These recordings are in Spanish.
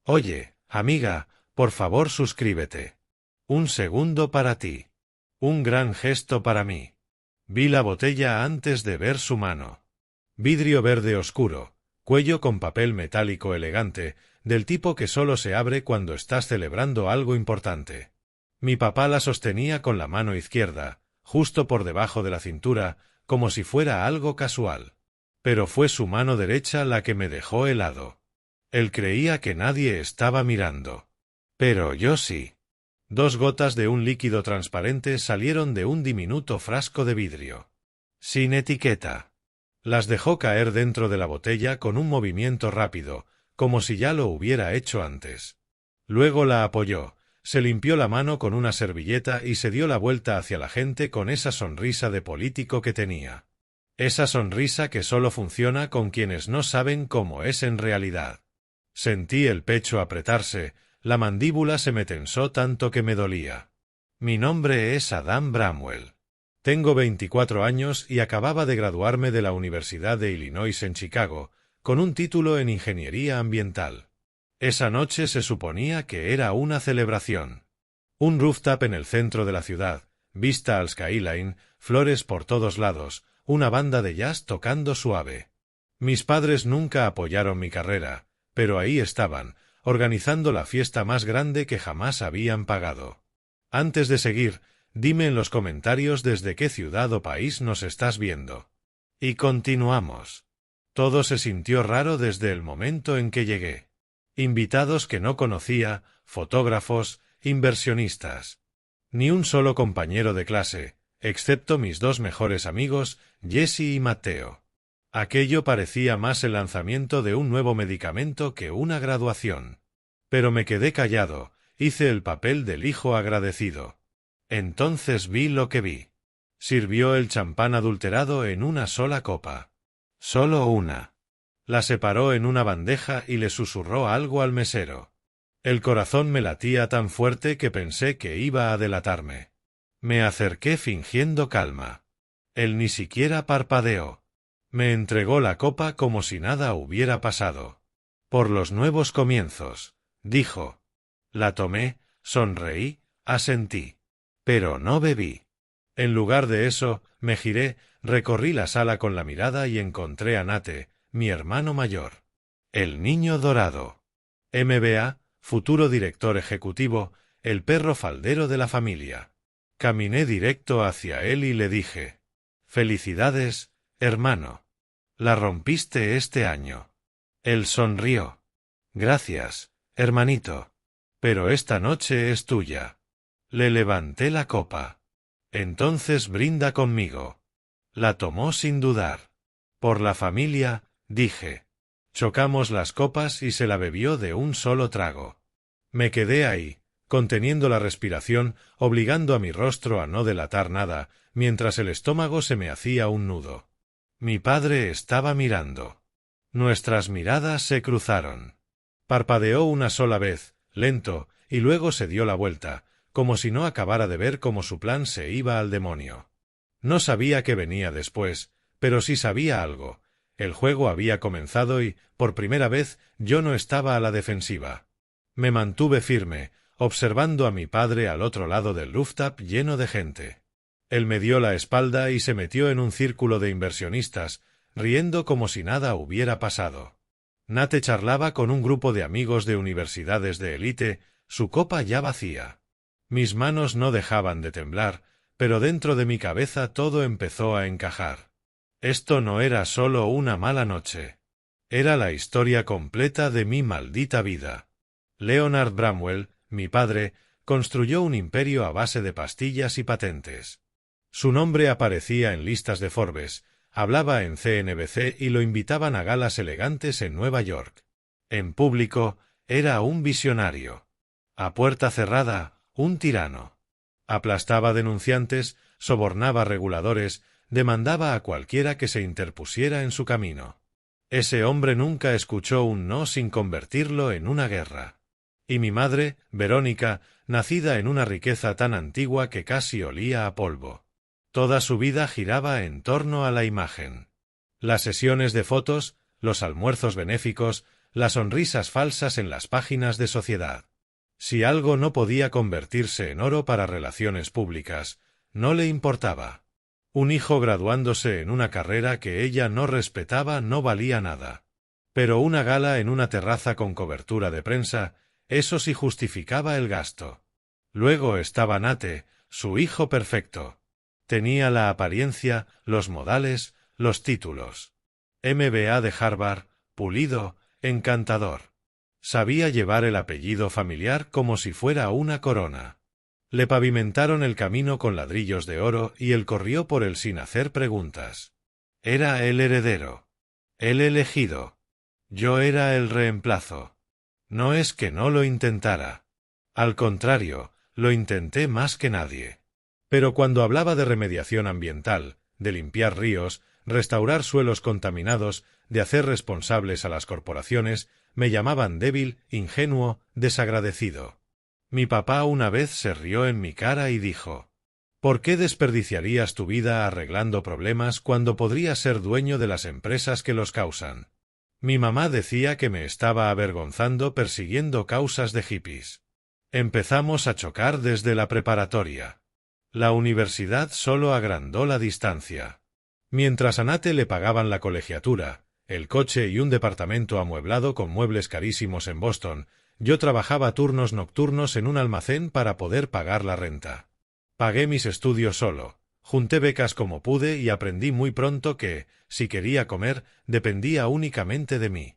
Oye, amiga, por favor suscríbete. Un segundo para ti. Un gran gesto para mí. Vi la botella antes de ver su mano. Vidrio verde oscuro, cuello con papel metálico elegante, del tipo que solo se abre cuando estás celebrando algo importante. Mi papá la sostenía con la mano izquierda, justo por debajo de la cintura, como si fuera algo casual. Pero fue su mano derecha la que me dejó helado. Él creía que nadie estaba mirando. Pero yo sí. 2 gotas de un líquido transparente salieron de un diminuto frasco de vidrio. Sin etiqueta. Las dejó caer dentro de la botella con un movimiento rápido, como si ya lo hubiera hecho antes. Luego la apoyó, se limpió la mano con una servilleta y se dio la vuelta hacia la gente con esa sonrisa de político que tenía. Esa sonrisa que solo funciona con quienes no saben cómo es en realidad. Sentí el pecho apretarse, la mandíbula se me tensó tanto que me dolía. Mi nombre es Adam Bramwell. Tengo 24 años y acababa de graduarme de la Universidad de Illinois en Chicago, con un título en Ingeniería Ambiental. Esa noche se suponía que era una celebración. Un rooftop en el centro de la ciudad, vista al skyline, flores por todos lados, una banda de jazz tocando suave. Mis padres nunca apoyaron mi carrera, pero ahí estaban, organizando la fiesta más grande que jamás habían pagado. Antes de seguir, dime en los comentarios desde qué ciudad o país nos estás viendo. Y continuamos. Todo se sintió raro desde el momento en que llegué. Invitados que no conocía, fotógrafos, inversionistas. Ni un solo compañero de clase, excepto mis 2 mejores amigos, Jesse y Matteo. Aquello parecía más el lanzamiento de un nuevo medicamento que una graduación. Pero me quedé callado, hice el papel del hijo agradecido. Entonces vi lo que vi. Sirvió el champán adulterado en una sola copa. Solo una. La separó en una bandeja y le susurró algo al mesero. El corazón me latía tan fuerte que pensé que iba a delatarme. Me acerqué fingiendo calma. Él ni siquiera parpadeó. Me entregó la copa como si nada hubiera pasado. Por los nuevos comienzos, dijo. La tomé, sonreí, asentí. Pero no bebí. En lugar de eso, me giré, recorrí la sala con la mirada y encontré a Nate, mi hermano mayor. El niño dorado. MBA, futuro director ejecutivo, el perro faldero de la familia. Caminé directo hacia él y le dije: «Felicidades, hermano. La rompiste este año». Él sonrió. «Gracias, hermanito. Pero esta noche es tuya». Le levanté la copa. «Entonces brinda conmigo». La tomó sin dudar. «Por la familia», dije. Chocamos las copas y se la bebió de un solo trago. Me quedé ahí, conteniendo la respiración, obligando a mi rostro a no delatar nada, mientras el estómago se me hacía un nudo. Mi padre estaba mirando. Nuestras miradas se cruzaron. Parpadeó una sola vez, lento, y luego se dio la vuelta, como si no acabara de ver cómo su plan se iba al demonio. No sabía qué venía después, pero sí sabía algo. El juego había comenzado y, por primera vez, yo no estaba a la defensiva. Me mantuve firme, observando a mi padre al otro lado del rooftop lleno de gente. Él me dio la espalda y se metió en un círculo de inversionistas, riendo como si nada hubiera pasado. Nate charlaba con un grupo de amigos de universidades de élite, su copa ya vacía. Mis manos no dejaban de temblar, pero dentro de mi cabeza todo empezó a encajar. Esto no era solo una mala noche. Era la historia completa de mi maldita vida. Leonard Bramwell, mi padre, construyó un imperio a base de pastillas y patentes. Su nombre aparecía en listas de Forbes, hablaba en CNBC y lo invitaban a galas elegantes en Nueva York. En público, era un visionario. A puerta cerrada, un tirano. Aplastaba denunciantes, sobornaba reguladores, demandaba a cualquiera que se interpusiera en su camino. Ese hombre nunca escuchó un no sin convertirlo en una guerra. Y mi madre, Verónica, nacida en una riqueza tan antigua que casi olía a polvo. Toda su vida giraba en torno a la imagen. Las sesiones de fotos, los almuerzos benéficos, las sonrisas falsas en las páginas de sociedad. Si algo no podía convertirse en oro para relaciones públicas, no le importaba. Un hijo graduándose en una carrera que ella no respetaba no valía nada. Pero una gala en una terraza con cobertura de prensa, eso sí justificaba el gasto. Luego estaba Nate, su hijo perfecto. Tenía la apariencia, los modales, los títulos. MBA de Harvard, pulido, encantador. Sabía llevar el apellido familiar como si fuera una corona. Le pavimentaron el camino con ladrillos de oro y él corrió por él sin hacer preguntas. Era el heredero. El elegido. Yo era el reemplazo. No es que no lo intentara. Al contrario, lo intenté más que nadie. Pero cuando hablaba de remediación ambiental, de limpiar ríos, restaurar suelos contaminados, de hacer responsables a las corporaciones, me llamaban débil, ingenuo, desagradecido. Mi papá una vez se rió en mi cara y dijo: ¿por qué desperdiciarías tu vida arreglando problemas cuando podrías ser dueño de las empresas que los causan? Mi mamá decía que me estaba avergonzando persiguiendo causas de hippies. Empezamos a chocar desde la preparatoria. La universidad solo agrandó la distancia. Mientras a Nate le pagaban la colegiatura, el coche y un departamento amueblado con muebles carísimos en Boston, yo trabajaba turnos nocturnos en un almacén para poder pagar la renta. Pagué mis estudios solo, junté becas como pude y aprendí muy pronto que, si quería comer, dependía únicamente de mí.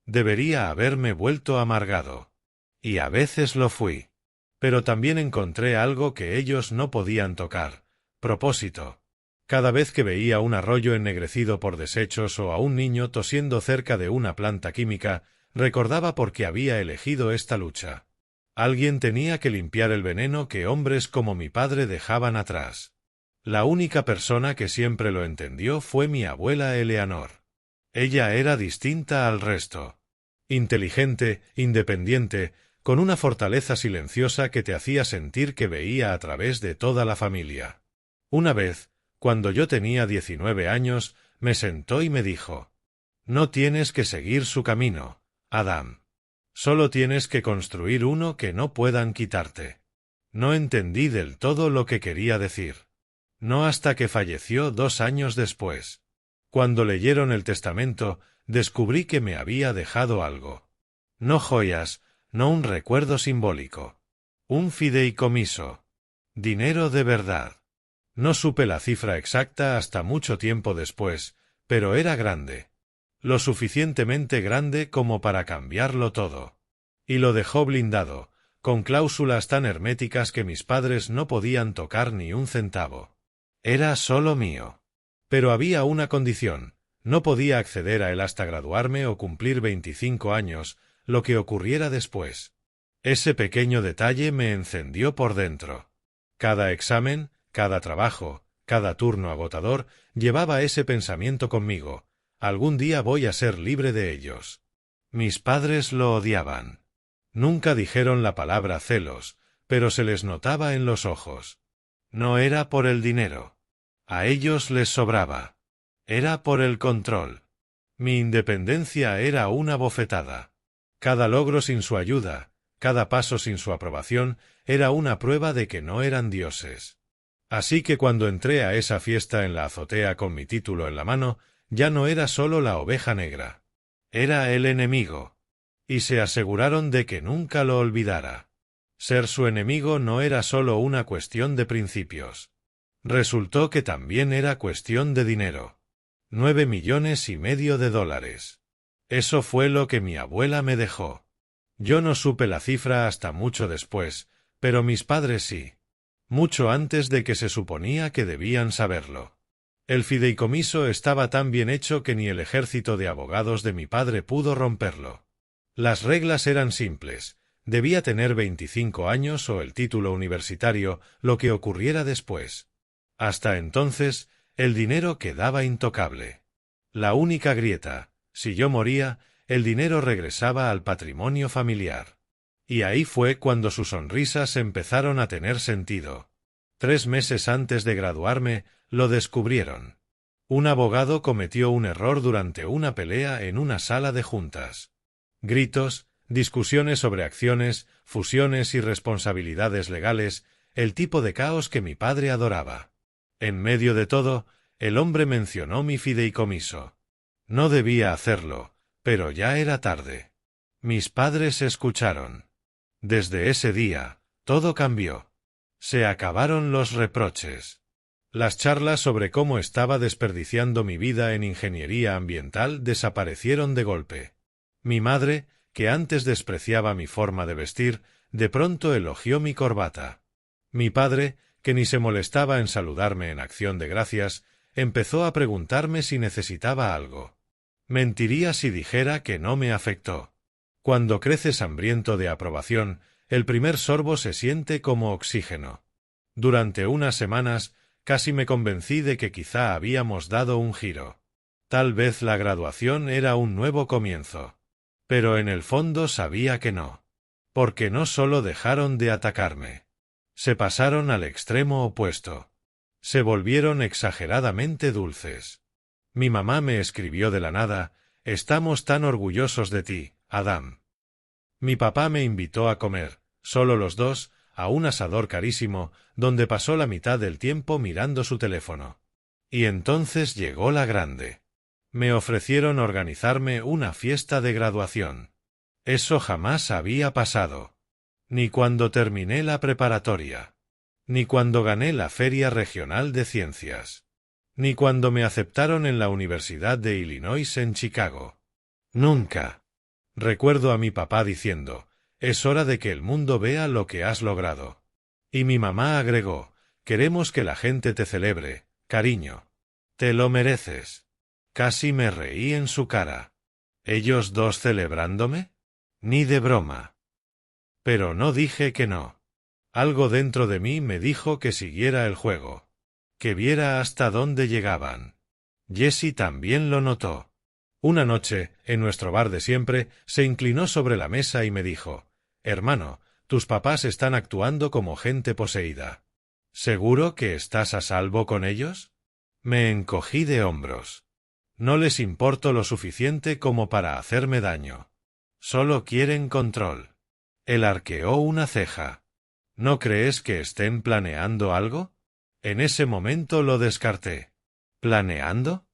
Debería haberme vuelto amargado. Y a veces lo fui. Pero también encontré algo que ellos no podían tocar: propósito. Cada vez que veía un arroyo ennegrecido por desechos o a un niño tosiendo cerca de una planta química, recordaba por qué había elegido esta lucha. Alguien tenía que limpiar el veneno que hombres como mi padre dejaban atrás. La única persona que siempre lo entendió fue mi abuela Eleanor. Ella era distinta al resto. Inteligente, independiente, con una fortaleza silenciosa que te hacía sentir que veía a través de toda la familia. Una vez, cuando yo tenía 19 años, me sentó y me dijo: no tienes que seguir su camino, Adam. Solo tienes que construir uno que no puedan quitarte. No entendí del todo lo que quería decir. No hasta que falleció 2 años después. Cuando leyeron el testamento, descubrí que me había dejado algo. No joyas, no un recuerdo simbólico. Un fideicomiso. Dinero de verdad. No supe la cifra exacta hasta mucho tiempo después, pero era grande. Lo suficientemente grande como para cambiarlo todo. Y lo dejó blindado, con cláusulas tan herméticas que mis padres no podían tocar ni un centavo. Era solo mío. Pero había una condición: no podía acceder a él hasta graduarme o cumplir 25 años, lo que ocurriera después. Ese pequeño detalle me encendió por dentro. Cada examen, cada trabajo, cada turno agotador, llevaba ese pensamiento conmigo: algún día voy a ser libre de ellos. Mis padres lo odiaban. Nunca dijeron la palabra celos, pero se les notaba en los ojos. No era por el dinero. A ellos les sobraba. Era por el control. Mi independencia era una bofetada. Cada logro sin su ayuda, cada paso sin su aprobación, era una prueba de que no eran dioses. Así que cuando entré a esa fiesta en la azotea con mi título en la mano, ya no era solo la oveja negra. Era el enemigo. Y se aseguraron de que nunca lo olvidara. Ser su enemigo no era solo una cuestión de principios. Resultó que también era cuestión de dinero. 9,5 millones de dólares. Eso fue lo que mi abuela me dejó. Yo no supe la cifra hasta mucho después, pero mis padres sí. Mucho antes de que se suponía que debían saberlo. El fideicomiso estaba tan bien hecho que ni el ejército de abogados de mi padre pudo romperlo. Las reglas eran simples: debía tener 25 años o el título universitario, lo que ocurriera después. Hasta entonces, el dinero quedaba intocable. La única grieta: si yo moría, el dinero regresaba al patrimonio familiar. Y ahí fue cuando sus sonrisas empezaron a tener sentido. 3 meses antes de graduarme, lo descubrieron. Un abogado cometió un error durante una pelea en una sala de juntas. Gritos, discusiones sobre acciones, fusiones y responsabilidades legales, el tipo de caos que mi padre adoraba. En medio de todo, el hombre mencionó mi fideicomiso. No debía hacerlo, pero ya era tarde. Mis padres escucharon. Desde ese día, todo cambió. Se acabaron los reproches. Las charlas sobre cómo estaba desperdiciando mi vida en ingeniería ambiental desaparecieron de golpe. Mi madre, que antes despreciaba mi forma de vestir, de pronto elogió mi corbata. Mi padre, que ni se molestaba en saludarme en acción de gracias, empezó a preguntarme si necesitaba algo. Mentiría si dijera que no me afectó. Cuando creces hambriento de aprobación, el primer sorbo se siente como oxígeno. Durante unas semanas, casi me convencí de que quizá habíamos dado un giro. Tal vez la graduación era un nuevo comienzo. Pero en el fondo sabía que no. Porque no solo dejaron de atacarme. Se pasaron al extremo opuesto. Se volvieron exageradamente dulces. Mi mamá me escribió de la nada: «Estamos tan orgullosos de ti, Adam». Mi papá me invitó a comer, solo los dos, a un asador carísimo, donde pasó la mitad del tiempo mirando su teléfono. Y entonces llegó la grande. Me ofrecieron organizarme una fiesta de graduación. Eso jamás había pasado. Ni cuando terminé la preparatoria. Ni cuando gané la Feria Regional de Ciencias. Ni cuando me aceptaron en la Universidad de Illinois en Chicago. Nunca. Recuerdo a mi papá diciendo: «Es hora de que el mundo vea lo que has logrado». Y mi mamá agregó: «Queremos que la gente te celebre, cariño. Te lo mereces». Casi me reí en su cara. ¿Ellos dos celebrándome? Ni de broma. Pero no dije que no. Algo dentro de mí me dijo que siguiera el juego. Que viera hasta dónde llegaban. Jessie también lo notó. Una noche, en nuestro bar de siempre, se inclinó sobre la mesa y me dijo: «Hermano, tus papás están actuando como gente poseída. ¿Seguro que estás a salvo con ellos?» Me encogí de hombros. No les importo lo suficiente como para hacerme daño. Solo quieren control. Él arqueó una ceja. ¿No crees que estén planeando algo? En ese momento lo descarté. ¿Planeando?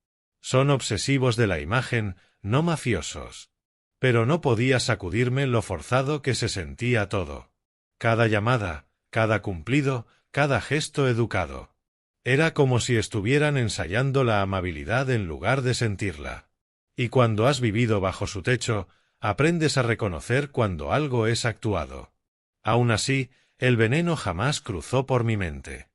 Son obsesivos de la imagen, no mafiosos. Pero no podía sacudirme lo forzado que se sentía todo. Cada llamada, cada cumplido, cada gesto educado. Era como si estuvieran ensayando la amabilidad en lugar de sentirla. Y cuando has vivido bajo su techo, aprendes a reconocer cuando algo es actuado. Aún así, el veneno jamás cruzó por mi mente.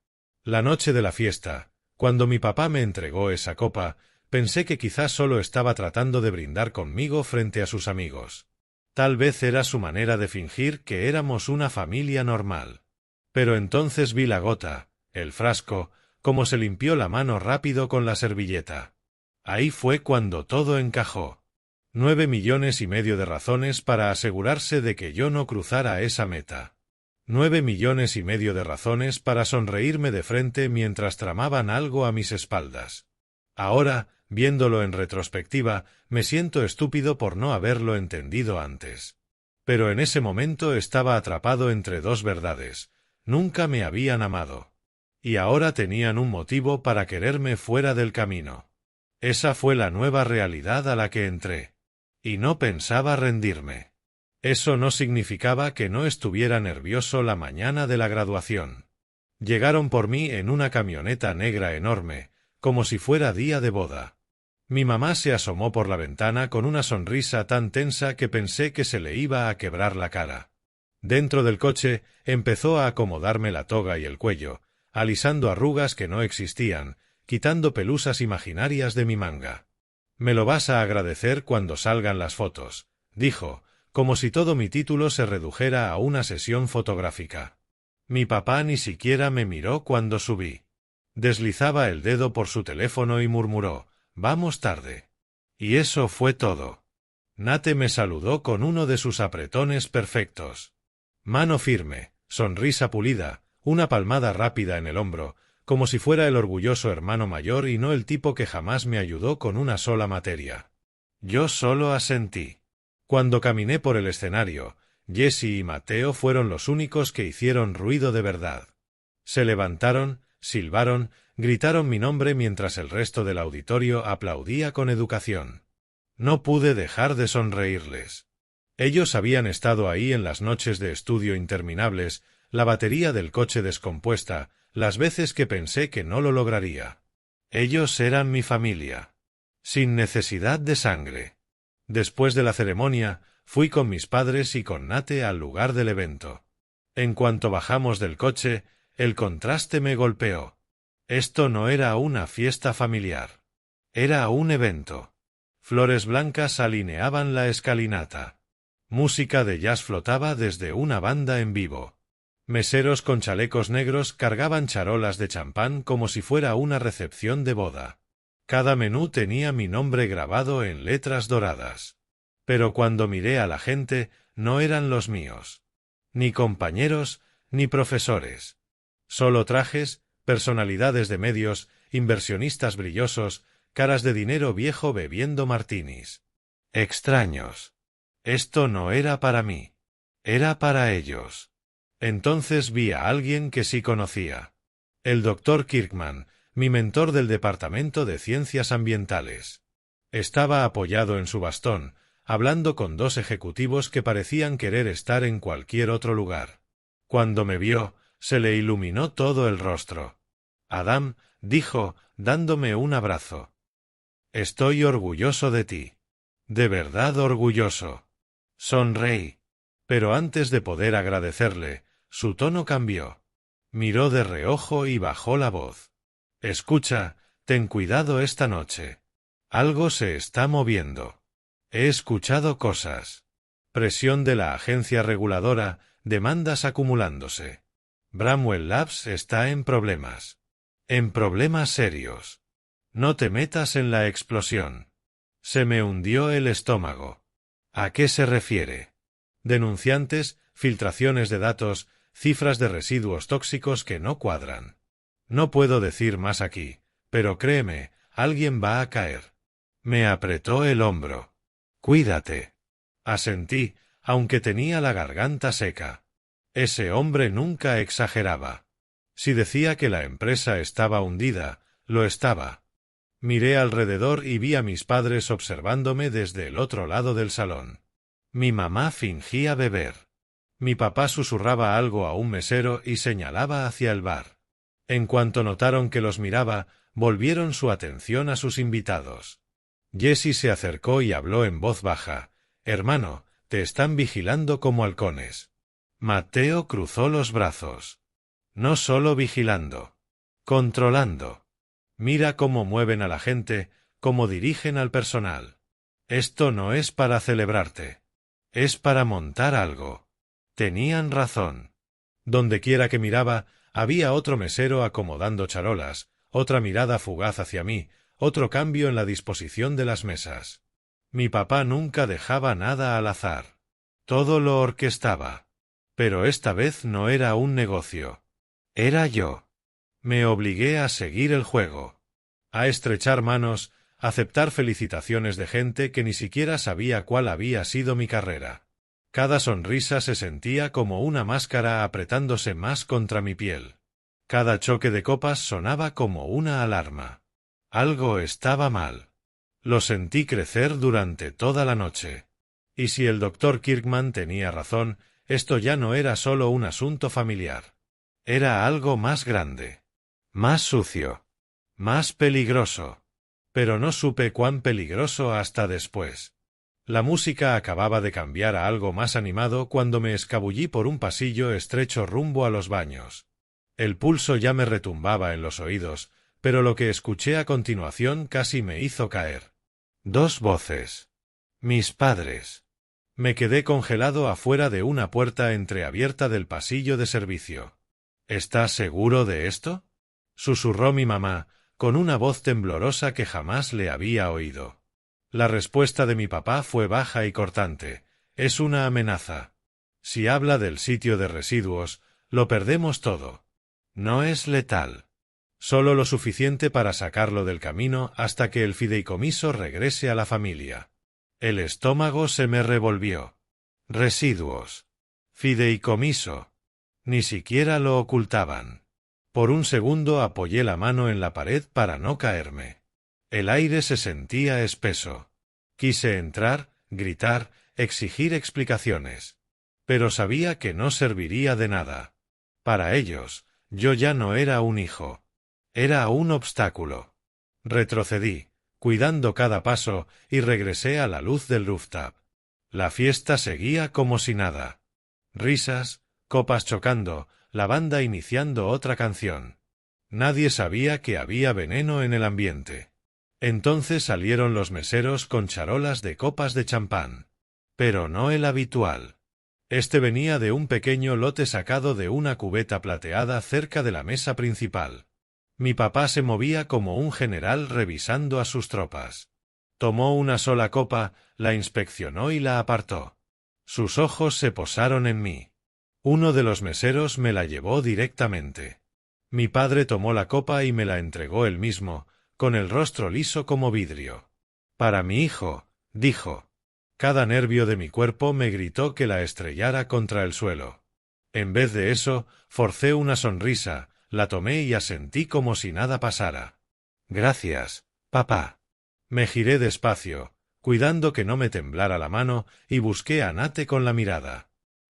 La noche de la fiesta, cuando mi papá me entregó esa copa, pensé que quizás solo estaba tratando de brindar conmigo frente a sus amigos. Tal vez era su manera de fingir que éramos una familia normal. Pero entonces vi la gota, el frasco, como se limpió la mano rápido con la servilleta. Ahí fue cuando todo encajó. 9,5 millones de razones para asegurarse de que yo no cruzara esa meta. 9,5 millones de razones para sonreírme de frente mientras tramaban algo a mis espaldas. Ahora, viéndolo en retrospectiva, me siento estúpido por no haberlo entendido antes. Pero en ese momento estaba atrapado entre dos verdades. Nunca me habían amado. Y ahora tenían un motivo para quererme fuera del camino. Esa fue la nueva realidad a la que entré. Y no pensaba rendirme. Eso no significaba que no estuviera nervioso la mañana de la graduación. Llegaron por mí en una camioneta negra enorme, como si fuera día de boda. Mi mamá se asomó por la ventana con una sonrisa tan tensa que pensé que se le iba a quebrar la cara. Dentro del coche, empezó a acomodarme la toga y el cuello, alisando arrugas que no existían, quitando pelusas imaginarias de mi manga. «Me lo vas a agradecer cuando salgan las fotos», dijo, como si todo mi título se redujera a una sesión fotográfica. Mi papá ni siquiera me miró cuando subí. Deslizaba el dedo por su teléfono y murmuró: «Vamos tarde». Y eso fue todo. Nate me saludó con uno de sus apretones perfectos. Mano firme, sonrisa pulida, una palmada rápida en el hombro, como si fuera el orgulloso hermano mayor y no el tipo que jamás me ayudó con una sola materia. Yo solo asentí. Cuando caminé por el escenario, Jesse y Mateo fueron los únicos que hicieron ruido de verdad. Se levantaron, silbaron, gritaron mi nombre mientras el resto del auditorio aplaudía con educación. No pude dejar de sonreírles. Ellos habían estado ahí en las noches de estudio interminables, la batería del coche descompuesta, las veces que pensé que no lo lograría. Ellos eran mi familia. Sin necesidad de sangre. Después de la ceremonia, fui con mis padres y con Nate al lugar del evento. En cuanto bajamos del coche, el contraste me golpeó. Esto no era una fiesta familiar. Era un evento. Flores blancas alineaban la escalinata. Música de jazz flotaba desde una banda en vivo. Meseros con chalecos negros cargaban charolas de champán como si fuera una recepción de boda. Cada menú tenía mi nombre grabado en letras doradas. Pero cuando miré a la gente, no eran los míos. Ni compañeros, ni profesores. Solo trajes, personalidades de medios, inversionistas brillosos, caras de dinero viejo bebiendo martinis. Extraños. Esto no era para mí. Era para ellos. Entonces vi a alguien que sí conocía. El Dr. Kirkman, mi mentor del Departamento de Ciencias Ambientales. Estaba apoyado en su bastón, hablando con dos ejecutivos que parecían querer estar en cualquier otro lugar. Cuando me vio, se le iluminó todo el rostro. Adam, dijo, dándome un abrazo. Estoy orgulloso de ti. De verdad orgulloso. Sonreí. Pero antes de poder agradecerle, su tono cambió. Miró de reojo y bajó la voz. Escucha, ten cuidado esta noche. Algo se está moviendo. He escuchado cosas. Presión de la agencia reguladora, demandas acumulándose. Bramwell Labs está en problemas. En problemas serios. No te metas en la explosión. Se me hundió el estómago. ¿A qué se refiere? Denunciantes, filtraciones de datos, cifras de residuos tóxicos que no cuadran. No puedo decir más aquí, pero créeme, alguien va a caer. Me apretó el hombro. Cuídate. Asentí, aunque tenía la garganta seca. Ese hombre nunca exageraba. Si decía que la empresa estaba hundida, lo estaba. Miré alrededor y vi a mis padres observándome desde el otro lado del salón. Mi mamá fingía beber. Mi papá susurraba algo a un mesero y señalaba hacia el bar. En cuanto notaron que los miraba, volvieron su atención a sus invitados. Jesse se acercó y habló en voz baja. Hermano, te están vigilando como halcones. Mateo cruzó los brazos. No solo vigilando. Controlando. Mira cómo mueven a la gente, cómo dirigen al personal. Esto no es para celebrarte. Es para montar algo. Tenían razón. Dondequiera que miraba, había otro mesero acomodando charolas, otra mirada fugaz hacia mí, otro cambio en la disposición de las mesas. Mi papá nunca dejaba nada al azar. Todo lo orquestaba. Pero esta vez no era un negocio. Era yo. Me obligué a seguir el juego. A estrechar manos, aceptar felicitaciones de gente que ni siquiera sabía cuál había sido mi carrera. Cada sonrisa se sentía como una máscara apretándose más contra mi piel. Cada choque de copas sonaba como una alarma. Algo estaba mal. Lo sentí crecer durante toda la noche. Y si el Dr. Kirkman tenía razón, esto ya no era solo un asunto familiar. Era algo más grande. Más sucio. Más peligroso. Pero no supe cuán peligroso hasta después. La música acababa de cambiar a algo más animado cuando me escabullí por un pasillo estrecho rumbo a los baños. El pulso ya me retumbaba en los oídos, pero lo que escuché a continuación casi me hizo caer. Dos voces. Mis padres. Me quedé congelado afuera de una puerta entreabierta del pasillo de servicio. ¿Estás seguro de esto?, susurró mi mamá, con una voz temblorosa que jamás le había oído. La respuesta de mi papá fue baja y cortante. Es una amenaza. Si habla del sitio de residuos, lo perdemos todo. No es letal. Solo lo suficiente para sacarlo del camino hasta que el fideicomiso regrese a la familia. El estómago se me revolvió. Residuos. Fideicomiso. Ni siquiera lo ocultaban. Por un segundo apoyé la mano en la pared para no caerme. El aire se sentía espeso. Quise entrar, gritar, exigir explicaciones. Pero sabía que no serviría de nada. Para ellos, yo ya no era un hijo. Era un obstáculo. Retrocedí, cuidando cada paso, y regresé a la luz del rooftop. La fiesta seguía como si nada. Risas, copas chocando, la banda iniciando otra canción. Nadie sabía que había veneno en el ambiente. Entonces salieron los meseros con charolas de copas de champán. Pero no el habitual. Este venía de un pequeño lote sacado de una cubeta plateada cerca de la mesa principal. Mi papá se movía como un general revisando a sus tropas. Tomó una sola copa, la inspeccionó y la apartó. Sus ojos se posaron en mí. Uno de los meseros me la llevó directamente. Mi padre tomó la copa y me la entregó él mismo, con el rostro liso como vidrio. Para mi hijo, dijo. Cada nervio de mi cuerpo me gritó que la estrellara contra el suelo. En vez de eso, forcé una sonrisa, la tomé y asentí como si nada pasara. Gracias, papá. Me giré despacio, cuidando que no me temblara la mano, y busqué a Nate con la mirada.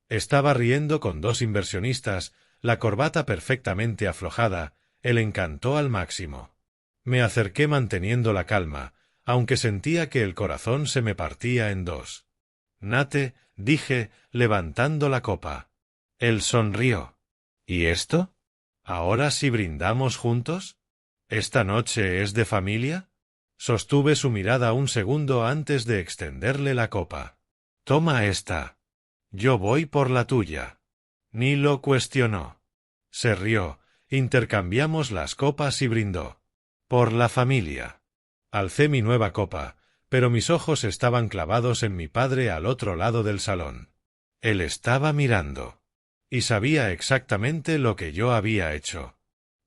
Estaba riendo con dos inversionistas, la corbata perfectamente aflojada, el encanto al máximo. Me acerqué manteniendo la calma, aunque sentía que el corazón se me partía en dos. Nate, dije, levantando la copa. Él sonrió. ¿Y esto? ¿Ahora sí brindamos juntos? ¿Esta noche es de familia? Sostuve su mirada un segundo antes de extenderle la copa. Toma esta. Yo voy por la tuya. Ni lo cuestionó. Se rió, intercambiamos las copas y brindó. Por la familia. Alcé mi nueva copa, pero mis ojos estaban clavados en mi padre al otro lado del salón. Él estaba mirando. Y sabía exactamente lo que yo había hecho.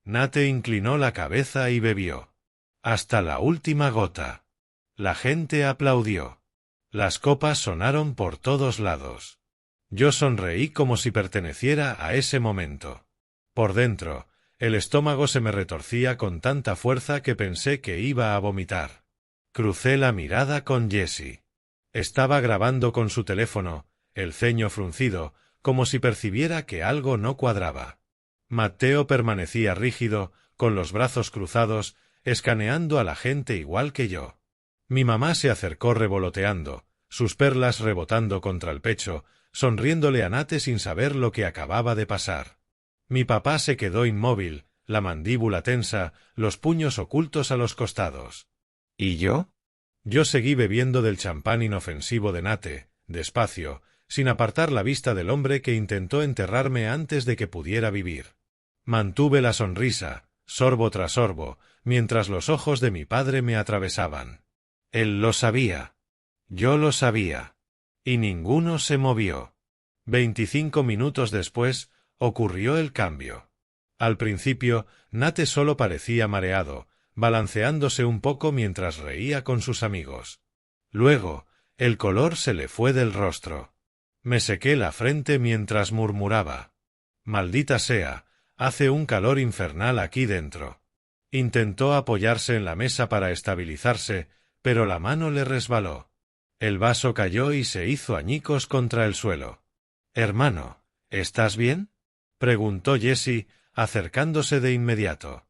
Nate inclinó la cabeza y bebió. Hasta la última gota. La gente aplaudió. Las copas sonaron por todos lados. Yo sonreí como si perteneciera a ese momento. Por dentro, el estómago se me retorcía con tanta fuerza que pensé que iba a vomitar. Crucé la mirada con Jessie. Estaba grabando con su teléfono, el ceño fruncido, como si percibiera que algo no cuadraba. Matteo permanecía rígido, con los brazos cruzados, escaneando a la gente igual que yo. Mi mamá se acercó revoloteando, sus perlas rebotando contra el pecho, sonriéndole a Nate sin saber lo que acababa de pasar. Mi papá se quedó inmóvil, la mandíbula tensa, los puños ocultos a los costados. ¿Y yo? Yo seguí bebiendo del champán inofensivo de Nate, despacio, sin apartar la vista del hombre que intentó enterrarme antes de que pudiera vivir. Mantuve la sonrisa, sorbo tras sorbo, mientras los ojos de mi padre me atravesaban. Él lo sabía. Yo lo sabía. Y ninguno se movió. 25 minutos después, ocurrió el cambio. Al principio, Nate solo parecía mareado, balanceándose un poco mientras reía con sus amigos. Luego, el color se le fue del rostro. Me sequé la frente mientras murmuraba. Maldita sea, hace un calor infernal aquí dentro. Intentó apoyarse en la mesa para estabilizarse, pero la mano le resbaló. El vaso cayó y se hizo añicos contra el suelo. Hermano, ¿estás bien? Preguntó Jessie, acercándose de inmediato.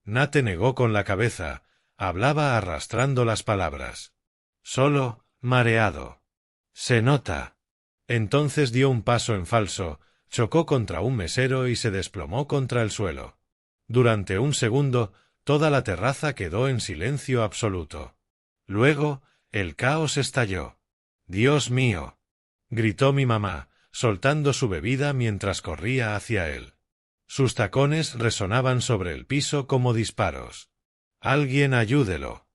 Nate negó con la cabeza, hablaba arrastrando las palabras. Solo, mareado. Se nota. Entonces dio un paso en falso, chocó contra un mesero y se desplomó contra el suelo. Durante un segundo, toda la terraza quedó en silencio absoluto. Luego, el caos estalló. «¡Dios mío!», gritó mi mamá, soltando su bebida mientras corría hacia él. Sus tacones resonaban sobre el piso como disparos. «¡Alguien ayúdelo!».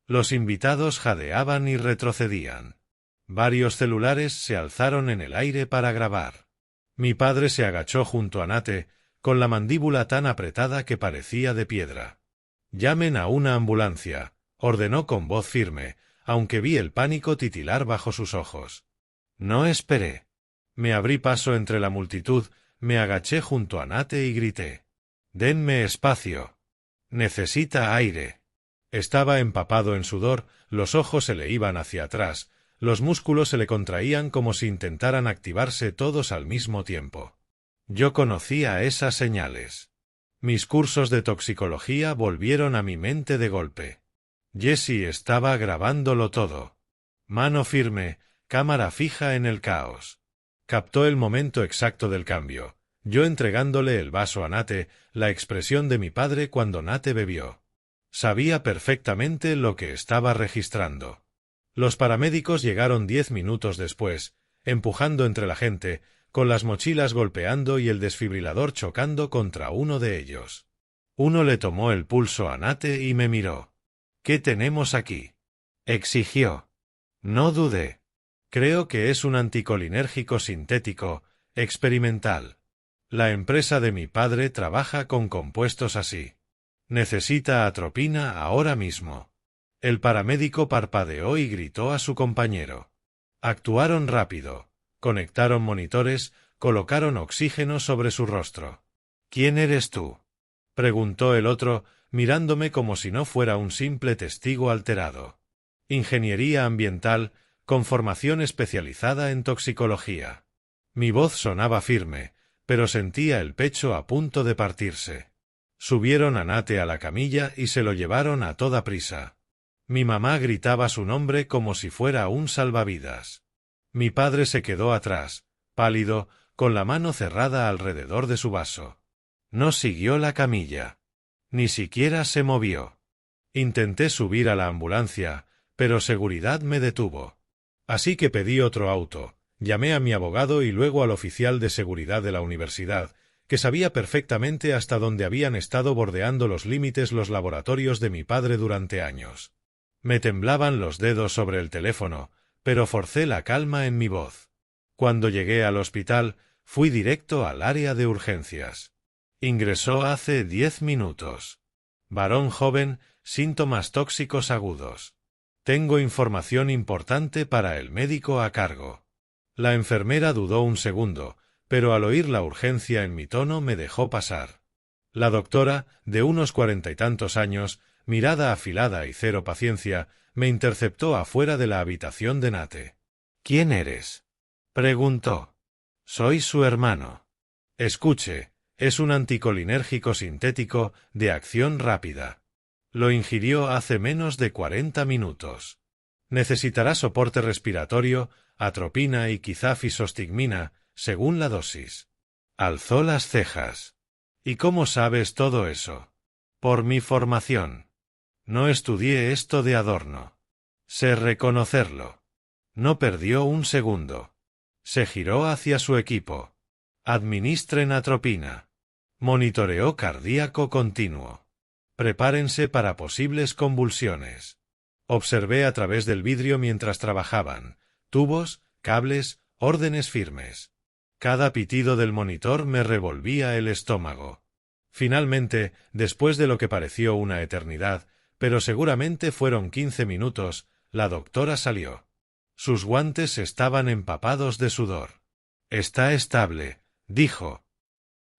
Los invitados jadeaban y retrocedían. Varios celulares se alzaron en el aire para grabar. Mi padre se agachó junto a Nate, con la mandíbula tan apretada que parecía de piedra. «Llamen a una ambulancia», ordenó con voz firme, aunque vi el pánico titilar bajo sus ojos. No esperé. Me abrí paso entre la multitud, me agaché junto a Nate y grité: «Denme espacio. Necesita aire». Estaba empapado en sudor, los ojos se le iban hacia atrás, los músculos se le contraían como si intentaran activarse todos al mismo tiempo. Yo conocía esas señales. Mis cursos de toxicología volvieron a mi mente de golpe. Jesse estaba grabándolo todo. Mano firme, cámara fija en el caos. Captó el momento exacto del cambio, yo entregándole el vaso a Nate, la expresión de mi padre cuando Nate bebió. Sabía perfectamente lo que estaba registrando. Los paramédicos llegaron 10 minutos después, empujando entre la gente, con las mochilas golpeando y el desfibrilador chocando contra uno de ellos. Uno le tomó el pulso a Nate y me miró. «¿Qué tenemos aquí?», exigió. No dudé. Creo que es un anticolinérgico sintético, experimental. La empresa de mi padre trabaja con compuestos así. Necesita atropina ahora mismo. El paramédico parpadeó y gritó a su compañero. Actuaron rápido. Conectaron monitores, colocaron oxígeno sobre su rostro. «¿Quién eres tú?», preguntó el otro, mirándome como si no fuera un simple testigo alterado. Ingeniería ambiental, con formación especializada en toxicología. Mi voz sonaba firme, pero sentía el pecho a punto de partirse. Subieron a Nate a la camilla y se lo llevaron a toda prisa. Mi mamá gritaba su nombre como si fuera un salvavidas. Mi padre se quedó atrás, pálido, con la mano cerrada alrededor de su vaso. No siguió la camilla. Ni siquiera se movió. Intenté subir a la ambulancia, pero seguridad me detuvo. Así que pedí otro auto, llamé a mi abogado y luego al oficial de seguridad de la universidad, que sabía perfectamente hasta dónde habían estado bordeando los límites los laboratorios de mi padre durante años. Me temblaban los dedos sobre el teléfono, pero forcé la calma en mi voz. Cuando llegué al hospital, fui directo al área de urgencias. Ingresó hace 10 minutos. Varón joven, síntomas tóxicos agudos. Tengo información importante para el médico a cargo. La enfermera dudó un segundo, pero al oír la urgencia en mi tono me dejó pasar. La doctora, de unos 40 y tantos años, mirada afilada y cero paciencia, me interceptó afuera de la habitación de Nate. «¿Quién eres?», preguntó. «Soy su hermano. Escuche, es un anticolinérgico sintético de acción rápida. Lo ingirió hace menos de 40 minutos. Necesitará soporte respiratorio, atropina y quizá fisostigmina, según la dosis». Alzó las cejas. «¿Y cómo sabes todo eso?». «Por mi formación. No estudié esto de adorno. Sé reconocerlo». No perdió un segundo. Se giró hacia su equipo. «Administren atropina. Monitoreo cardíaco continuo. Prepárense para posibles convulsiones». Observé a través del vidrio mientras trabajaban. Tubos, cables, órdenes firmes. Cada pitido del monitor me revolvía el estómago. Finalmente, después de lo que pareció una eternidad, pero seguramente fueron 15 minutos, la doctora salió. Sus guantes estaban empapados de sudor. «Está estable», dijo.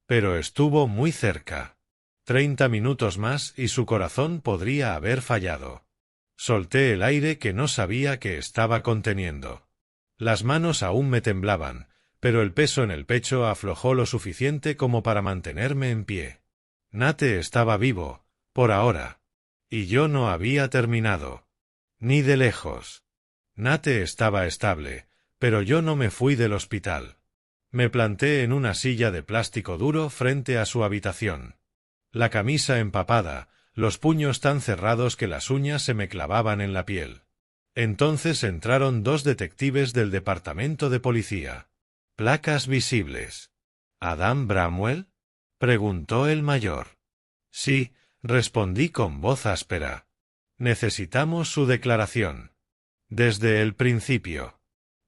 Pero estuvo muy cerca. 30 minutos más y su corazón podría haber fallado. Solté el aire que no sabía que estaba conteniendo. Las manos aún me temblaban, pero el peso en el pecho aflojó lo suficiente como para mantenerme en pie. Nate estaba vivo, por ahora. Y yo no había terminado. Ni de lejos. Nate estaba estable, pero yo no me fui del hospital. Me planté en una silla de plástico duro frente a su habitación. La camisa empapada, los puños tan cerrados que las uñas se me clavaban en la piel. Entonces entraron 2 detectives del departamento de policía. Placas visibles. «¿Adam Bramwell?», preguntó el mayor. «Sí», respondí con voz áspera. «Necesitamos su declaración». Desde el principio.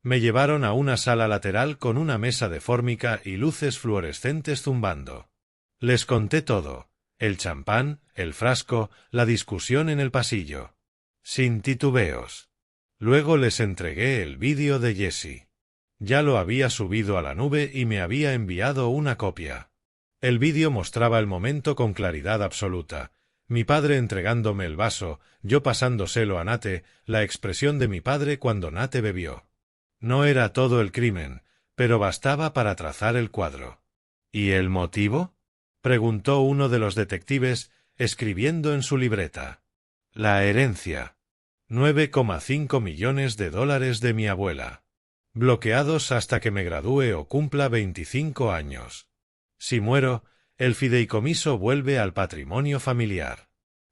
Me llevaron a una sala lateral con una mesa de fórmica y luces fluorescentes zumbando. Les conté todo, el champán, el frasco, la discusión en el pasillo. Sin titubeos. Luego les entregué el vídeo de Jesse. Ya lo había subido a la nube y me había enviado una copia. El vídeo mostraba el momento con claridad absoluta. Mi padre entregándome el vaso, yo pasándoselo a Nate, la expresión de mi padre cuando Nate bebió. No era todo el crimen, pero bastaba para trazar el cuadro. ¿Y el motivo?, preguntó uno de los detectives, escribiendo en su libreta. La herencia. 9,5 millones de dólares de mi abuela. Bloqueados hasta que me gradúe o cumpla 25 años. Si muero, el fideicomiso vuelve al patrimonio familiar.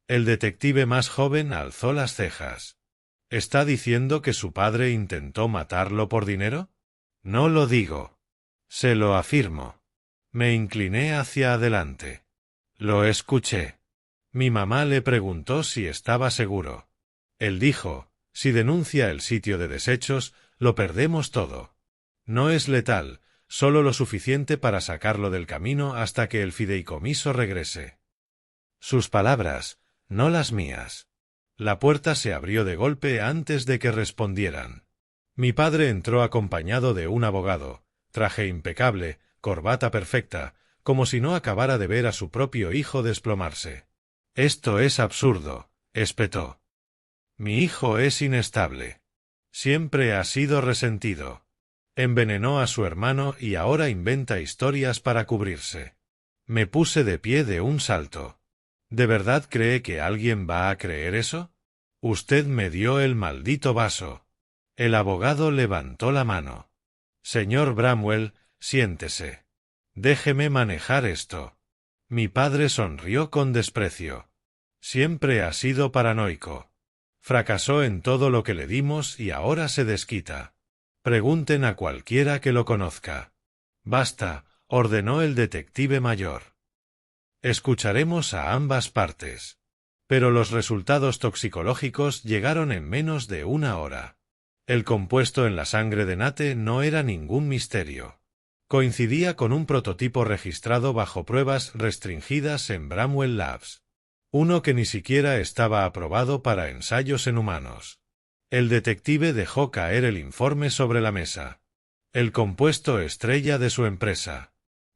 El detective más joven alzó las cejas. ¿Está diciendo que su padre intentó matarlo por dinero? No lo digo. Se lo afirmo. Me incliné hacia adelante. Lo escuché. Mi mamá le preguntó si estaba seguro. Él dijo, si denuncia el sitio de desechos, lo perdemos todo. No es letal, solo lo suficiente para sacarlo del camino hasta que el fideicomiso regrese. Sus palabras, no las mías. La puerta se abrió de golpe antes de que respondieran. Mi padre entró acompañado de un abogado, traje impecable, corbata perfecta, como si no acabara de ver a su propio hijo desplomarse. Esto es absurdo, espetó. Mi hijo es inestable. Siempre ha sido resentido. Envenenó a su hermano y ahora inventa historias para cubrirse. Me puse de pie de un salto. ¿De verdad cree que alguien va a creer eso? Usted me dio el maldito vaso. El abogado levantó la mano. Señor Bramwell, siéntese. Déjeme manejar esto. Mi padre sonrió con desprecio. Siempre ha sido paranoico. Fracasó en todo lo que le dimos y ahora se desquita. Pregunten a cualquiera que lo conozca. Basta, ordenó el detective mayor. Escucharemos a ambas partes. Pero los resultados toxicológicos llegaron en menos de una hora. El compuesto en la sangre de Nate no era ningún misterio. Coincidía con un prototipo registrado bajo pruebas restringidas en Bramwell Labs. Uno que ni siquiera estaba aprobado para ensayos en humanos. El detective dejó caer el informe sobre la mesa. El compuesto estrella de su empresa.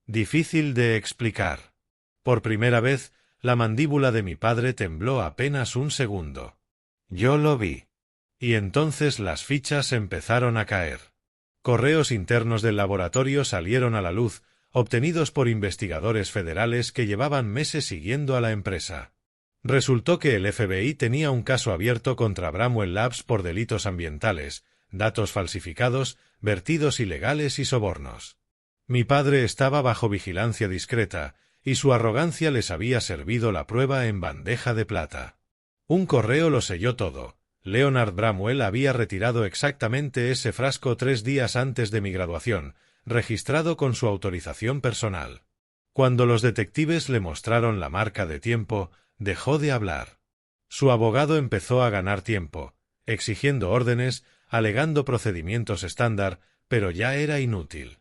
Difícil de explicar. Por primera vez, la mandíbula de mi padre tembló apenas un segundo. Yo lo vi. Y entonces las fichas empezaron a caer. Correos internos del laboratorio salieron a la luz, obtenidos por investigadores federales que llevaban meses siguiendo a la empresa. Resultó que el FBI tenía un caso abierto contra Bramwell Labs por delitos ambientales, datos falsificados, vertidos ilegales y sobornos. Mi padre estaba bajo vigilancia discreta, y su arrogancia les había servido la prueba en bandeja de plata. Un correo lo selló todo. Leonard Bramwell había retirado exactamente ese frasco 3 días antes de mi graduación, registrado con su autorización personal. Cuando los detectives le mostraron la marca de tiempo, dejó de hablar. Su abogado empezó a ganar tiempo, exigiendo órdenes, alegando procedimientos estándar, pero ya era inútil.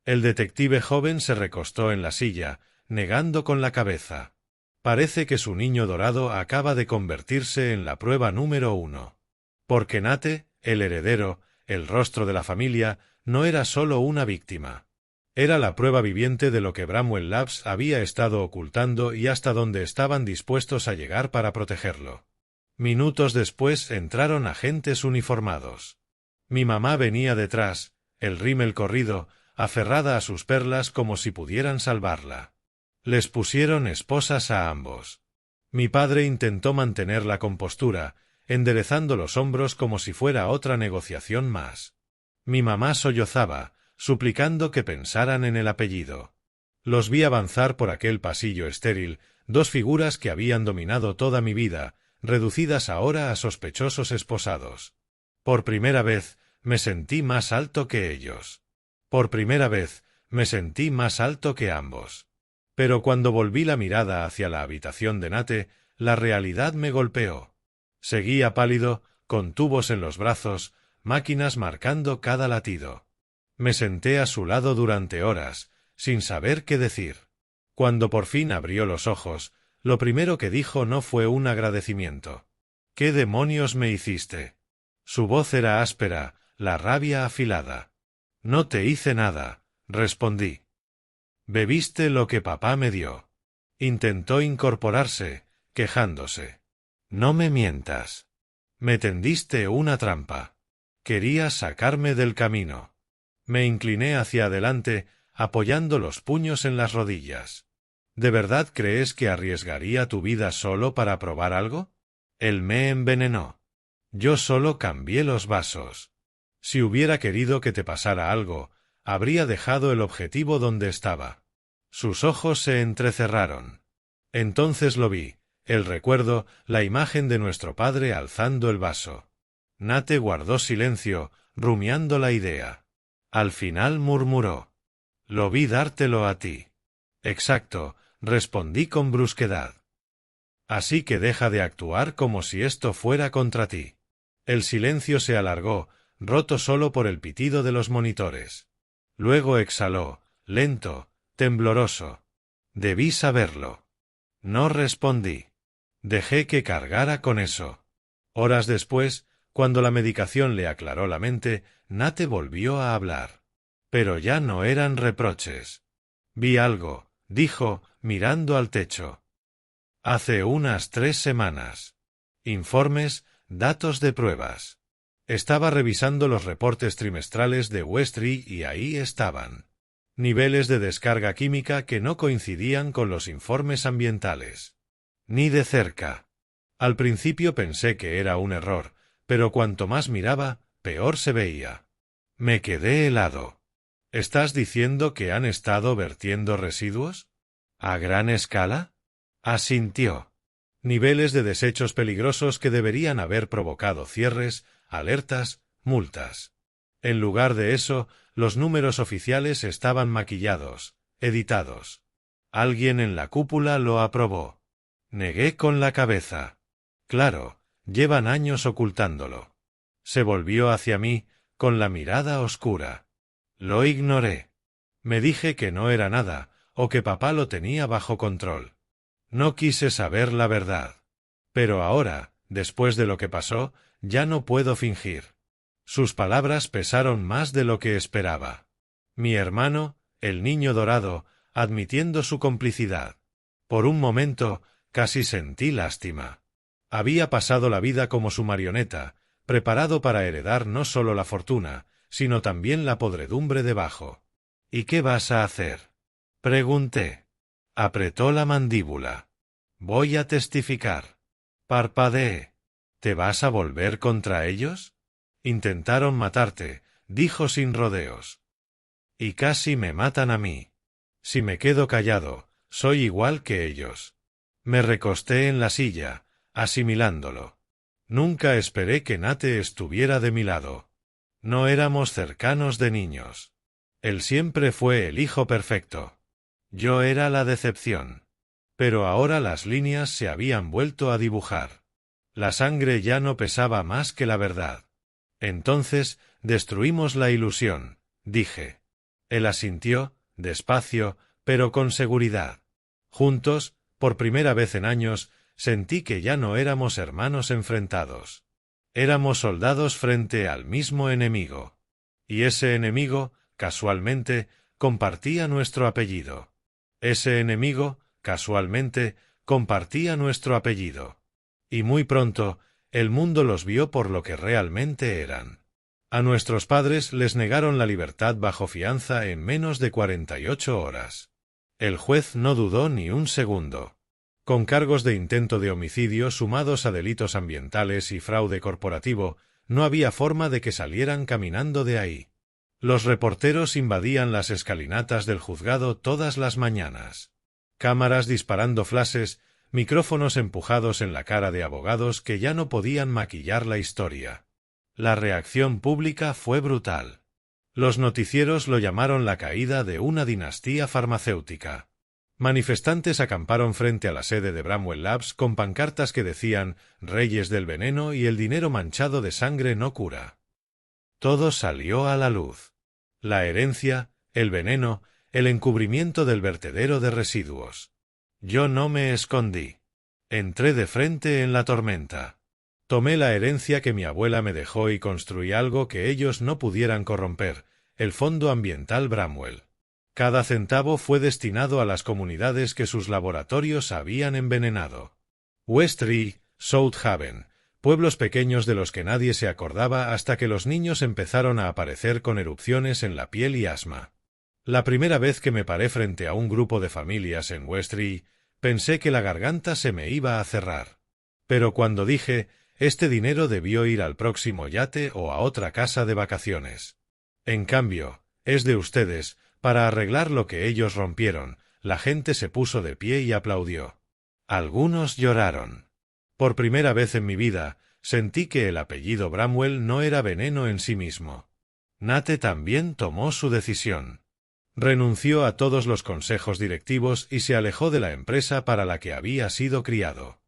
El detective joven se recostó en la silla, negando con la cabeza. Parece que su niño dorado acaba de convertirse en la prueba número 1. Porque Nate, el heredero, el rostro de la familia, no era solo una víctima. Era la prueba viviente de lo que Bramwell Labs había estado ocultando y hasta dónde estaban dispuestos a llegar para protegerlo. Minutos después entraron agentes uniformados. Mi mamá venía detrás, el rímel corrido, aferrada a sus perlas como si pudieran salvarla. Les pusieron esposas a ambos. Mi padre intentó mantener la compostura, enderezando los hombros como si fuera otra negociación más. Mi mamá sollozaba, suplicando que pensaran en el apellido. Los vi avanzar por aquel pasillo estéril, dos figuras que habían dominado toda mi vida, reducidas ahora a sospechosos esposados. Por primera vez, me sentí más alto que ellos. Por primera vez, me sentí más alto que ambos. Pero cuando volví la mirada hacia la habitación de Nate, la realidad me golpeó. Seguía pálido, con tubos en los brazos, máquinas marcando cada latido. Me senté a su lado durante horas, sin saber qué decir. Cuando por fin abrió los ojos, lo primero que dijo no fue un agradecimiento. ¿Qué demonios me hiciste? Su voz era áspera, la rabia afilada. No te hice nada, respondí. Bebiste lo que papá me dio. Intentó incorporarse, quejándose. No me mientas. Me tendiste una trampa. Querías sacarme del camino. Me incliné hacia adelante, apoyando los puños en las rodillas. ¿De verdad crees que arriesgaría tu vida solo para probar algo? Él me envenenó. Yo solo cambié los vasos. Si hubiera querido que te pasara algo, habría dejado el objetivo donde estaba. Sus ojos se entrecerraron. Entonces lo vi, el recuerdo, la imagen de nuestro padre alzando el vaso. Nate guardó silencio, rumiando la idea. Al final murmuró. Lo vi dártelo a ti. Exacto, respondí con brusquedad. Así que deja de actuar como si esto fuera contra ti. El silencio se alargó, roto solo por el pitido de los monitores. Luego exhaló, lento, tembloroso. Debí saberlo. No respondí. Dejé que cargara con eso. Horas después, cuando la medicación le aclaró la mente, Nate volvió a hablar. Pero ya no eran reproches. Vi algo, dijo, mirando al techo. Hace unas 3 semanas. Informes, datos de pruebas. Estaba revisando los reportes trimestrales de Westry y ahí estaban. Niveles de descarga química que no coincidían con los informes ambientales. Ni de cerca. Al principio pensé que era un error, pero cuanto más miraba, peor se veía. Me quedé helado. ¿Estás diciendo que han estado vertiendo residuos? ¿A gran escala? Asintió. Niveles de desechos peligrosos que deberían haber provocado cierres, alertas, multas. En lugar de eso, los números oficiales estaban maquillados, editados. Alguien en la cúpula lo aprobó. Negué con la cabeza. Claro, llevan años ocultándolo. Se volvió hacia mí, con la mirada oscura. Lo ignoré. Me dije que no era nada, o que papá lo tenía bajo control. No quise saber la verdad. Pero ahora, después de lo que pasó, ya no puedo fingir. Sus palabras pesaron más de lo que esperaba. Mi hermano, el niño dorado, admitiendo su complicidad. Por un momento, casi sentí lástima. Había pasado la vida como su marioneta, preparado para heredar no solo la fortuna, sino también la podredumbre debajo. ¿Y qué vas a hacer? Pregunté. Apretó la mandíbula. Voy a testificar. Parpadeé. ¿Te vas a volver contra ellos? Intentaron matarte, dijo sin rodeos. Y casi me matan a mí. Si me quedo callado, soy igual que ellos. Me recosté en la silla, asimilándolo. Nunca esperé que Nate estuviera de mi lado. No éramos cercanos de niños. Él siempre fue el hijo perfecto. Yo era la decepción. Pero ahora las líneas se habían vuelto a dibujar. La sangre ya no pesaba más que la verdad. Entonces, destruimos la ilusión, dije. Él asintió, despacio, pero con seguridad. Juntos, por primera vez en años, sentí que ya no éramos hermanos enfrentados. Éramos soldados frente al mismo enemigo. Y ese enemigo, casualmente, compartía nuestro apellido. Ese enemigo, casualmente, compartía nuestro apellido. Y muy pronto, el mundo los vio por lo que realmente eran. A nuestros padres les negaron la libertad bajo fianza en menos de 48 horas. El juez no dudó ni un segundo. Con cargos de intento de homicidio sumados a delitos ambientales y fraude corporativo, no había forma de que salieran caminando de ahí. Los reporteros invadían las escalinatas del juzgado todas las mañanas. Cámaras disparando flashes, micrófonos empujados en la cara de abogados que ya no podían maquillar la historia. La reacción pública fue brutal. Los noticieros lo llamaron la caída de una dinastía farmacéutica. Manifestantes acamparon frente a la sede de Bramwell Labs con pancartas que decían «Reyes del veneno y el dinero manchado de sangre no cura». Todo salió a la luz. La herencia, el veneno, el encubrimiento del vertedero de residuos. Yo no me escondí. Entré de frente en la tormenta. Tomé la herencia que mi abuela me dejó y construí algo que ellos no pudieran corromper, el Fondo Ambiental Bramwell. Cada centavo fue destinado a las comunidades que sus laboratorios habían envenenado. Westry, South Haven, pueblos pequeños de los que nadie se acordaba hasta que los niños empezaron a aparecer con erupciones en la piel y asma. La primera vez que me paré frente a un grupo de familias en Westry, pensé que la garganta se me iba a cerrar. Pero cuando dije, este dinero debió ir al próximo yate o a otra casa de vacaciones. En cambio, es de ustedes, para arreglar lo que ellos rompieron, la gente se puso de pie y aplaudió. Algunos lloraron. Por primera vez en mi vida, sentí que el apellido Bramwell no era veneno en sí mismo. Nate también tomó su decisión. Renunció a todos los consejos directivos y se alejó de la empresa para la que había sido criado.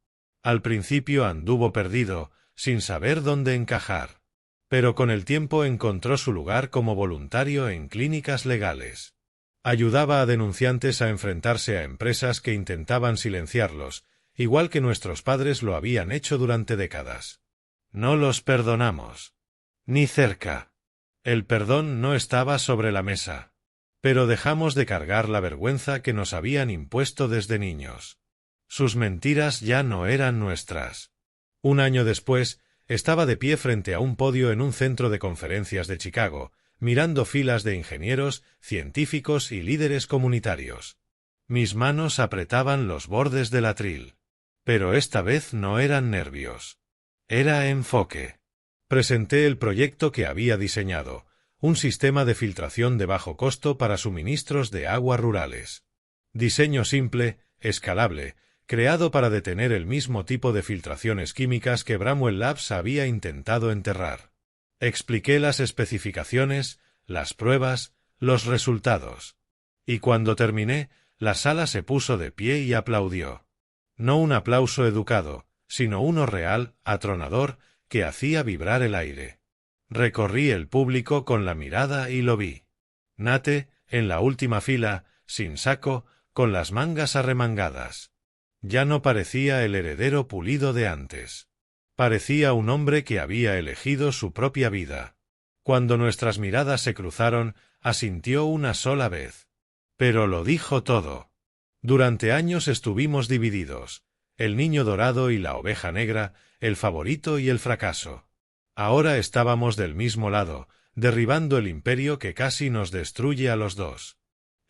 Al principio anduvo perdido, sin saber dónde encajar. Pero con el tiempo encontró su lugar como voluntario en clínicas legales. Ayudaba a denunciantes a enfrentarse a empresas que intentaban silenciarlos, igual que nuestros padres lo habían hecho durante décadas. No los perdonamos. Ni cerca. El perdón no estaba sobre la mesa. Pero dejamos de cargar la vergüenza que nos habían impuesto desde niños. Sus mentiras ya no eran nuestras. Un año después, estaba de pie frente a un podio en un centro de conferencias de Chicago, mirando filas de ingenieros, científicos y líderes comunitarios. Mis manos apretaban los bordes del atril. Pero esta vez no eran nervios. Era enfoque. Presenté el proyecto que había diseñado, un sistema de filtración de bajo costo para suministros de agua rurales. Diseño simple, escalable, creado para detener el mismo tipo de filtraciones químicas que Bramwell Labs había intentado enterrar. Expliqué las especificaciones, las pruebas, los resultados. Y cuando terminé, la sala se puso de pie y aplaudió. No un aplauso educado, sino uno real, atronador, que hacía vibrar el aire. Recorrí el público con la mirada y lo vi. Nate, en la última fila, sin saco, con las mangas arremangadas. Ya no parecía el heredero pulido de antes. Parecía un hombre que había elegido su propia vida. Cuando nuestras miradas se cruzaron, asintió una sola vez. Pero lo dijo todo. Durante años estuvimos divididos, el niño dorado y la oveja negra, el favorito y el fracaso. Ahora estábamos del mismo lado, derribando el imperio que casi nos destruye a los dos.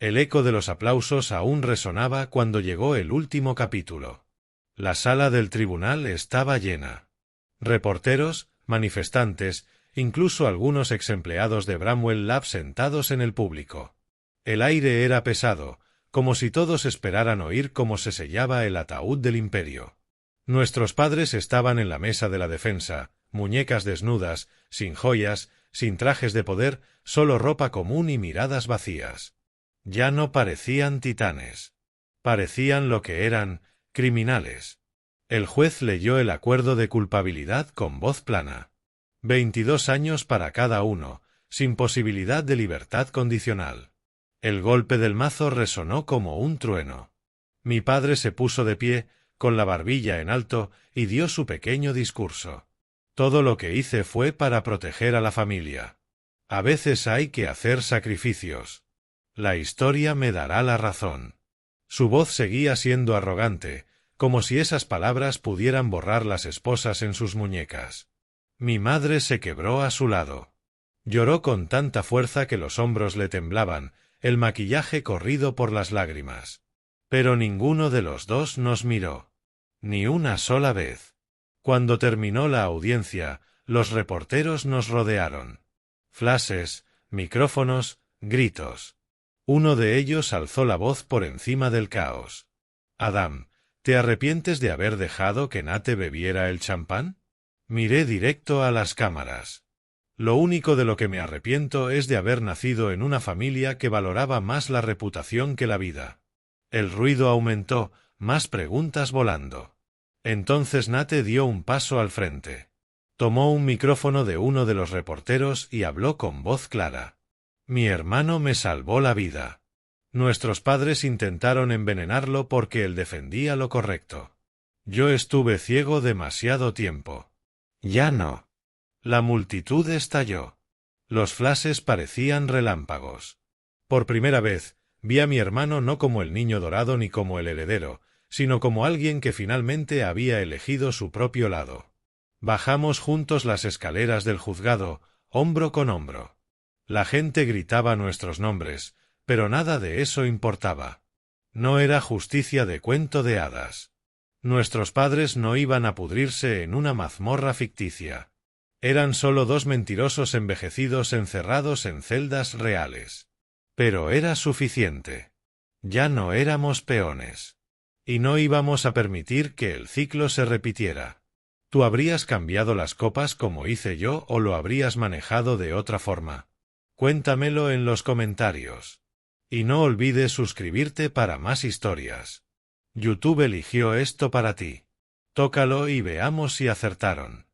El eco de los aplausos aún resonaba cuando llegó el último capítulo. La sala del tribunal estaba llena. Reporteros, manifestantes, incluso algunos exempleados de Bramwell Labs sentados en el público. El aire era pesado, como si todos esperaran oír cómo se sellaba el ataúd del imperio. Nuestros padres estaban en la mesa de la defensa, muñecas desnudas, sin joyas, sin trajes de poder, solo ropa común y miradas vacías. Ya no parecían titanes. Parecían lo que eran, criminales. El juez leyó el acuerdo de culpabilidad con voz plana. 22 años para cada uno, sin posibilidad de libertad condicional. El golpe del mazo resonó como un trueno. Mi padre se puso de pie, con la barbilla en alto, y dio su pequeño discurso. Todo lo que hice fue para proteger a la familia. A veces hay que hacer sacrificios. La historia me dará la razón. Su voz seguía siendo arrogante, como si esas palabras pudieran borrar las esposas en sus muñecas. Mi madre se quebró a su lado. Lloró con tanta fuerza que los hombros le temblaban, el maquillaje corrido por las lágrimas. Pero ninguno de los dos nos miró. Ni una sola vez. Cuando terminó la audiencia, los reporteros nos rodearon. Flashes, micrófonos, gritos. Uno de ellos alzó la voz por encima del caos. Adam, ¿te arrepientes de haber dejado que Nate bebiera el champán? Miré directo a las cámaras. Lo único de lo que me arrepiento es de haber nacido en una familia que valoraba más la reputación que la vida. El ruido aumentó, más preguntas volando. Entonces Nate dio un paso al frente. Tomó un micrófono de uno de los reporteros y habló con voz clara. Mi hermano me salvó la vida. Nuestros padres intentaron envenenarlo porque él defendía lo correcto. Yo estuve ciego demasiado tiempo. Ya no. La multitud estalló. Los flashes parecían relámpagos. Por primera vez, vi a mi hermano no como el niño dorado ni como el heredero, sino como alguien que finalmente había elegido su propio lado. Bajamos juntos las escaleras del juzgado, hombro con hombro. La gente gritaba nuestros nombres, pero nada de eso importaba. No era justicia de cuento de hadas. Nuestros padres no iban a pudrirse en una mazmorra ficticia. Eran solo dos mentirosos envejecidos encerrados en celdas reales. Pero era suficiente. Ya no éramos peones. Y no íbamos a permitir que el ciclo se repitiera. ¿Tú habrías cambiado las copas como hice yo o lo habrías manejado de otra forma? Cuéntamelo en los comentarios. Y no olvides suscribirte para más historias. YouTube eligió esto para ti. Tócalo y veamos si acertaron.